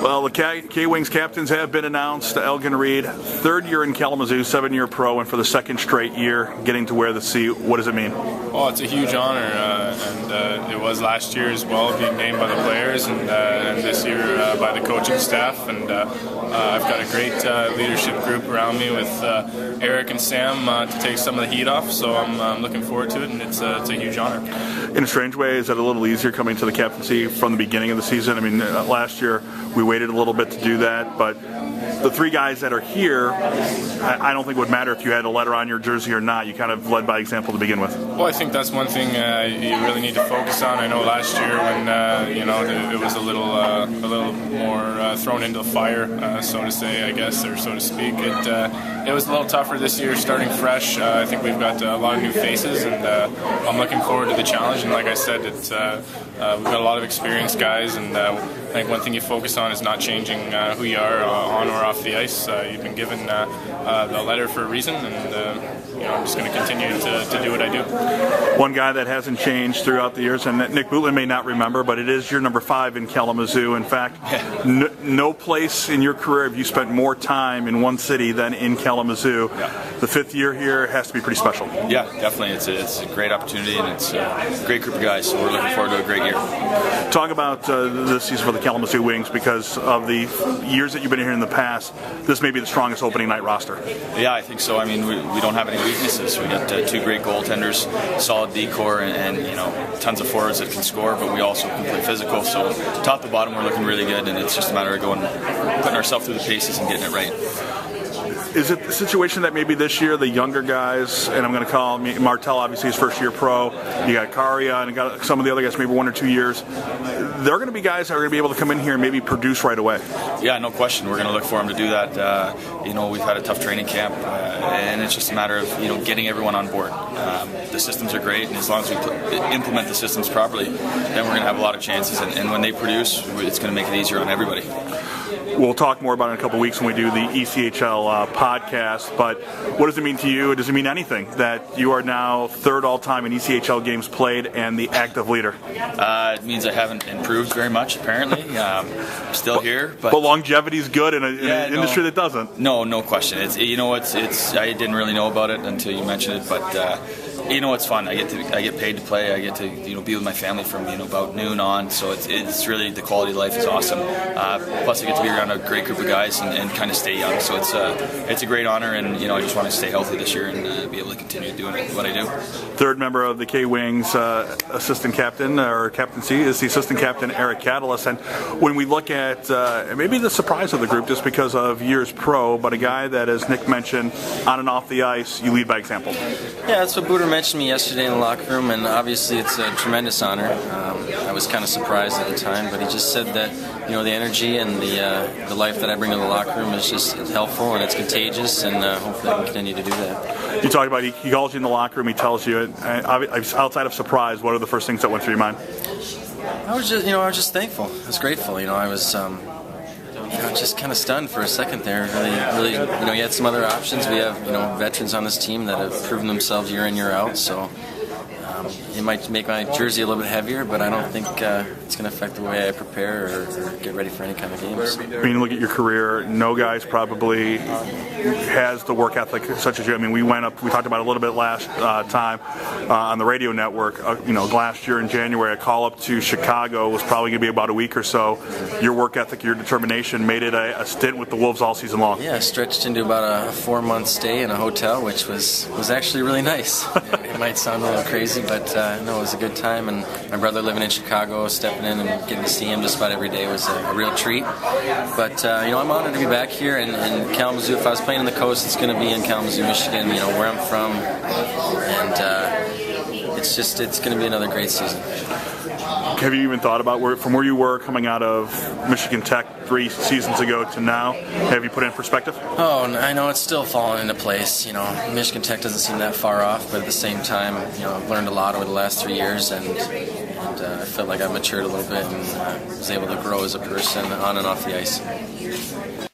Well, the K-Wings captains have been announced. Elgin Reid, third year in Kalamazoo, 7-year pro, and for the second straight year getting to wear the C. What does it mean? Well, it's a huge honor, and it was last year as well, being named by the players, and this year by the coaching staff. And I've got a great leadership group around me with Eric and Sam to take some of the heat off. So I'm looking forward to it, and it's a huge honor. In a strange way, is it a little easier coming to the captaincy from the beginning of the season? I mean, last year we waited a little bit to do that, but the three guys that are here, I don't think it would matter if you had a letter on your jersey or not. You kind of led by example to begin with. Well, I think that's one thing you really need to focus on. I know last year when it was a little more thrown into the fire, so to say, I guess, or so to speak. It was a little tougher this year, starting fresh. I think we've got a lot of new faces, and I'm looking forward to the challenge. And like I said, we've got a lot of experienced guys, and I think one thing you focus on is not changing who you are on or off the ice. You've been given the letter for a reason, and I'm just going to continue to do what I do. One guy that hasn't changed throughout the years, and Nick Bootland may not remember, but it is year number 5 in Kalamazoo. In fact, no place in your career have you spent more time in one city than in Kalamazoo. Yeah. The 5th year here has to be pretty special. Yeah, definitely. It's a great opportunity, and it's a great group of guys, so we're looking forward to a great year. Talk about this season for the Kalamazoo Wings, because of the years that you've been here in the past, this may be the strongest opening night roster. Yeah, I think so. I mean, we don't have any weaknesses. We got 2 great goaltenders, solid decor, and tons of forwards that can score, but we also can play physical. So top to bottom, we're looking really good, and it's just a matter of putting ourselves through the paces and getting it right. Is it the situation that maybe this year the younger guys, and I'm going to call Martel, obviously his first year pro, you got Karia, and you got some of the other guys maybe 1 or 2 years, they're going to be guys that are going to be able to come in here and maybe produce right away? Yeah, no question. We're going to look for them to do that. We've had a tough training camp, and it's just a matter of getting everyone on board. The systems are great, and as long as we implement the systems properly, then we're going to have a lot of chances, and when they produce, it's going to make it easier on everybody. We'll talk more about it in a couple of weeks when we do the ECHL podcast, but what does it mean to you? Does it mean anything that you are now 3rd all-time in ECHL games played and the active leader? It means I haven't improved very much, apparently. I'm still here. But longevity is good in an industry that doesn't. No question. I didn't really know about it until you mentioned it, but it's fun. I get paid to play. I get to be with my family from about noon on. So it's really, the quality of life is awesome. Plus I get to be around a great group of guys and kind of stay young. So it's a great honor, and I just want to stay healthy this year and be able to continue doing what I do. 3rd member of the K-Wings assistant captain or captaincy is the assistant captain Eric Kattelus. And when we look at maybe the surprise of the group, just because of years pro, but a guy that, as Nick mentioned, on and off the ice, you lead by example. Yeah, that's what Booter mentioned to me yesterday in the locker room, and obviously it's a tremendous honor. I was kind of surprised at the time, but he just said that the energy and the life that I bring to the locker room is just helpful, and it's contagious, and hopefully I can continue to do that. You talk about he calls you in the locker room, he tells you, outside of surprise, what are the first things that went through your mind? I was just thankful. I was grateful. I was just kind of stunned for a second there. Really, you had some other options. We have, veterans on this team that have proven themselves year in, year out. So it might make my jersey a little bit heavier, but I don't think it's going to affect the way I prepare or get ready for any kind of games. I mean, look at your career. No guys probably has the work ethic such as you. I mean, we talked about it a little bit last time on the radio network. Last year in January, a call up to Chicago was probably going to be about a week or so. Your work ethic, your determination made it a stint with the Wolves all season long. Yeah, stretched into about a 4-month stay in a hotel, which was actually really nice. It might sound a little crazy, but no, it was a good time. And my brother living in Chicago, stepping in and getting to see him just about every day was a real treat. But I'm honored to be back here in Kalamazoo. If I was playing on the coast, it's going to be in Kalamazoo, Michigan, where I'm from, and it's going to be another great season. Have you even thought about from where you were coming out of Michigan Tech 3 seasons ago to now? Have you put it in perspective? Oh, I know it's still falling into place. Michigan Tech doesn't seem that far off, but at the same time, I've learned a lot over the last 3 years, and I feel like I've matured a little bit and was able to grow as a person on and off the ice.